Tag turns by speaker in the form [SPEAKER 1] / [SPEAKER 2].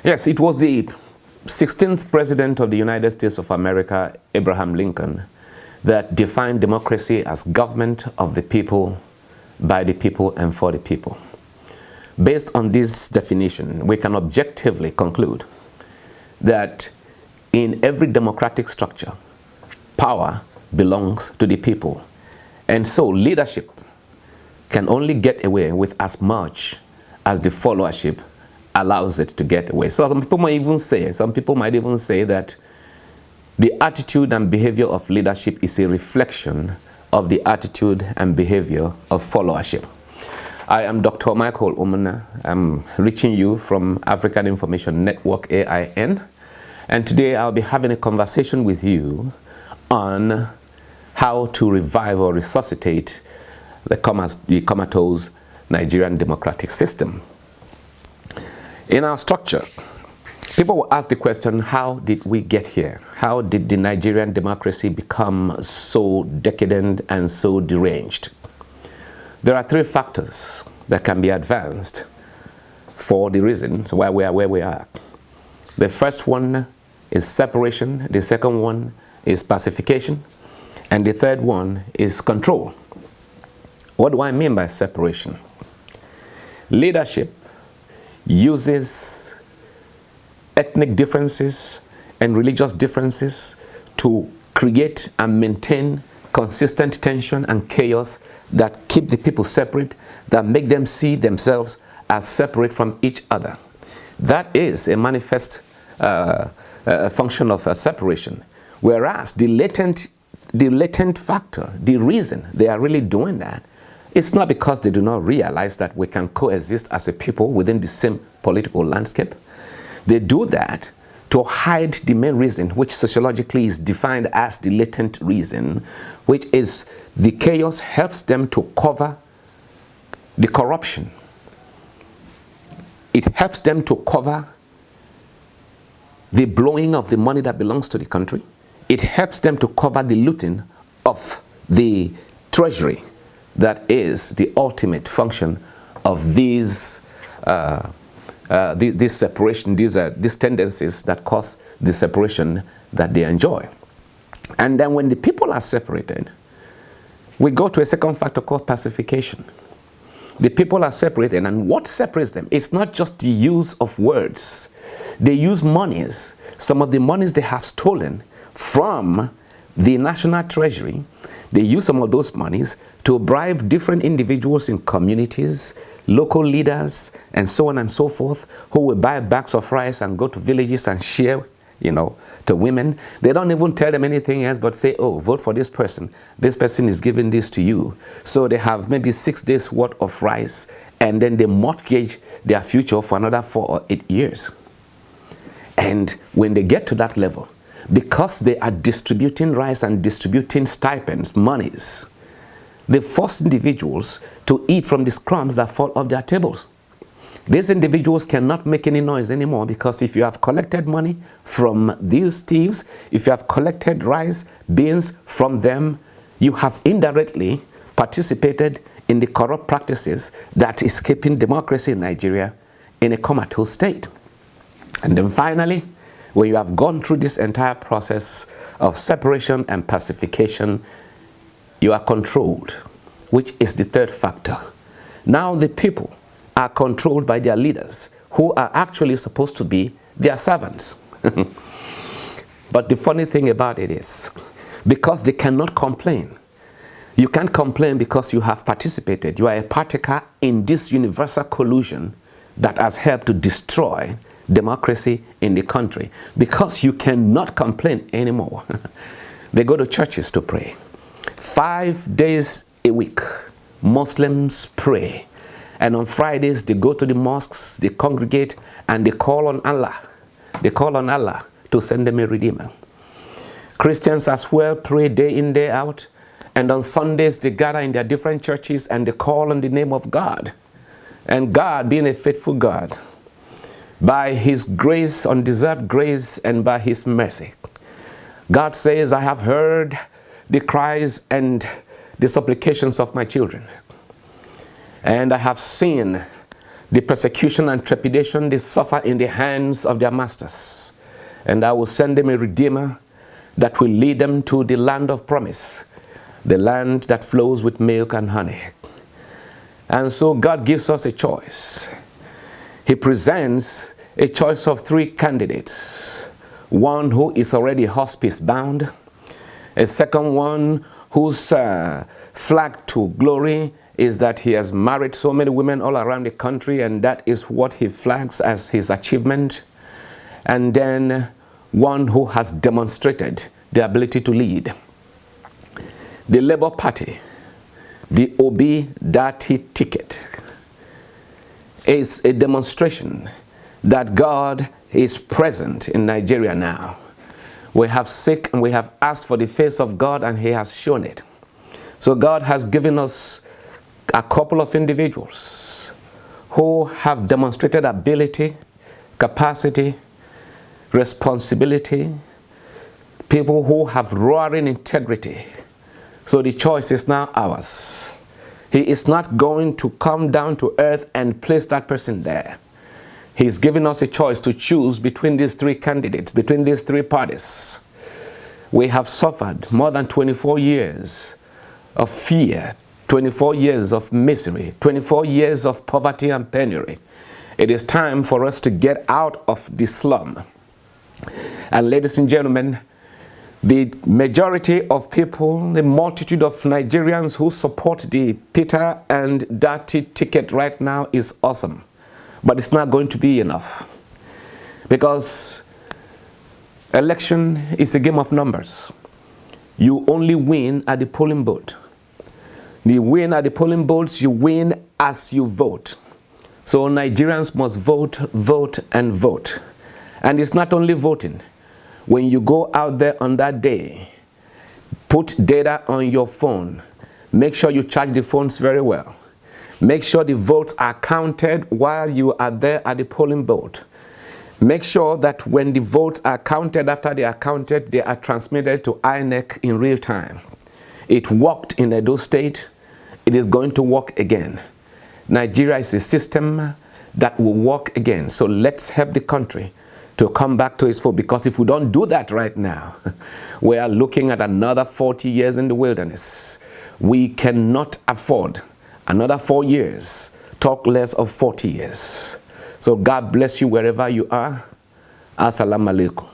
[SPEAKER 1] Yes, it was the 16th President of the United States of America, Abraham Lincoln, that defined democracy as government of the people, by the people, and for the people. Based on this definition, we can objectively conclude that in every democratic structure, power belongs to the people. And so leadership can only get away with as much as the followership allows it to get away. So some people might even say that the attitude and behavior of leadership is a reflection of the attitude and behavior of followership. I am Dr. Michael Umunna. I'm reaching you from African Information Network, AIN. And today I'll be having a conversation with you on how to revive or resuscitate the comatose Nigerian democratic system. In our structure, people will ask the question, how did we get here? How did the Nigerian democracy become so decadent and so deranged? There are three factors that can be advanced for the reasons why we are where we are. The first one is separation, the second one is pacification, and the third one is control. What do I mean by separation? Leadership uses ethnic differences and religious differences to create and maintain consistent tension and chaos that keep the people separate, that make them see themselves as separate from each other. That is a manifest function of separation. Whereas the latent factor, the reason they are really doing that, it's not because they do not realize that we can coexist as a people within the same political landscape. They do that to hide the main reason, which sociologically is defined as the latent reason, which is the chaos helps them to cover the corruption. It helps them to cover the blowing of the money that belongs to the country. It helps them to cover the looting of the treasury. That is the ultimate function of these separation, these tendencies that cause the separation that they enjoy. And then when the people are separated, we go to a second factor called pacification. The people are separated, and what separates them? It's not just the use of words. They use monies. Some of the monies they have stolen from the national treasury, they use some of those monies to bribe different individuals in communities, local leaders, and so on and so forth, who will buy bags of rice and go to villages and share, to women. They don't even tell them anything else but say, oh, vote for this person. This person is giving this to you. So they have maybe 6 days worth of rice, and then they mortgage their future for another 4 or 8 years. And when they get to that level, because they are distributing rice and distributing stipends, monies, they force individuals to eat from the crumbs that fall off their tables. These individuals cannot make any noise anymore, because if you have collected money from these thieves, if you have collected rice, beans from them, you have indirectly participated in the corrupt practices that is keeping democracy in Nigeria in a comatose state. And then finally, when you have gone through this entire process of separation and pacification, you are controlled, which is the third factor. Now the people are controlled by their leaders, who are actually supposed to be their servants. But the funny thing about it is, because they cannot complain, you can't complain because you have participated. You are a partaker in this universal collusion that has helped to destroy democracy in the country. Because you cannot complain anymore, they go to churches to pray. 5 days a week, Muslims pray. And on Fridays, they go to the mosques, they congregate, and they call on Allah. They call on Allah to send them a redeemer. Christians as well pray day in, day out. And on Sundays, they gather in their different churches and they call on the name of God. And God, being a faithful God, by His grace, undeserved grace, and by His mercy, God says, I have heard the cries and the supplications of my children. And I have seen the persecution and trepidation they suffer in the hands of their masters. And I will send them a Redeemer that will lead them to the land of promise, the land that flows with milk and honey. And so God gives us a choice. He presents a choice of 3 candidates. One who is already hospice bound, a second one whose flag to glory is that he has married so many women all around the country, and that is what he flags as his achievement. And then one who has demonstrated the ability to lead. The Labour Party, the Obi Dati ticket, is a demonstration that God is present in Nigeria now. We have sought and we have asked for the face of God, and he has shown it. So God has given us a couple of individuals who have demonstrated ability, capacity, responsibility, people who have roaring integrity. So the choice is now ours. He is not going to come down to earth and place that person there. He's given us a choice to choose between these 3 candidates, between these 3 parties. We have suffered more than 24 years of fear, 24 years of misery, 24 years of poverty and penury. It is time for us to get out of the slum. And ladies and gentlemen, the majority of people, the multitude of Nigerians who support the Peter and Dati ticket right now is awesome. But it's not going to be enough. Because election is a game of numbers. You only win at the polling booth. You win at the polling booths, you win as you vote. So Nigerians must vote, vote, and vote. And it's not only voting. When you go out there on that day, put data on your phone. Make sure you charge the phones very well. Make sure the votes are counted while you are there at the polling booth. Make sure that when the votes are counted, after they are counted, they are transmitted to INEC in real time. It worked in Edo State. It is going to work again. Nigeria is a system that will work again. So let's help the country to come back to its full, because if we don't do that right now, we are looking at another 40 years in the wilderness. We cannot afford another 4 years, talk less of 40 years. So God bless you wherever you are. Assalamu alaikum.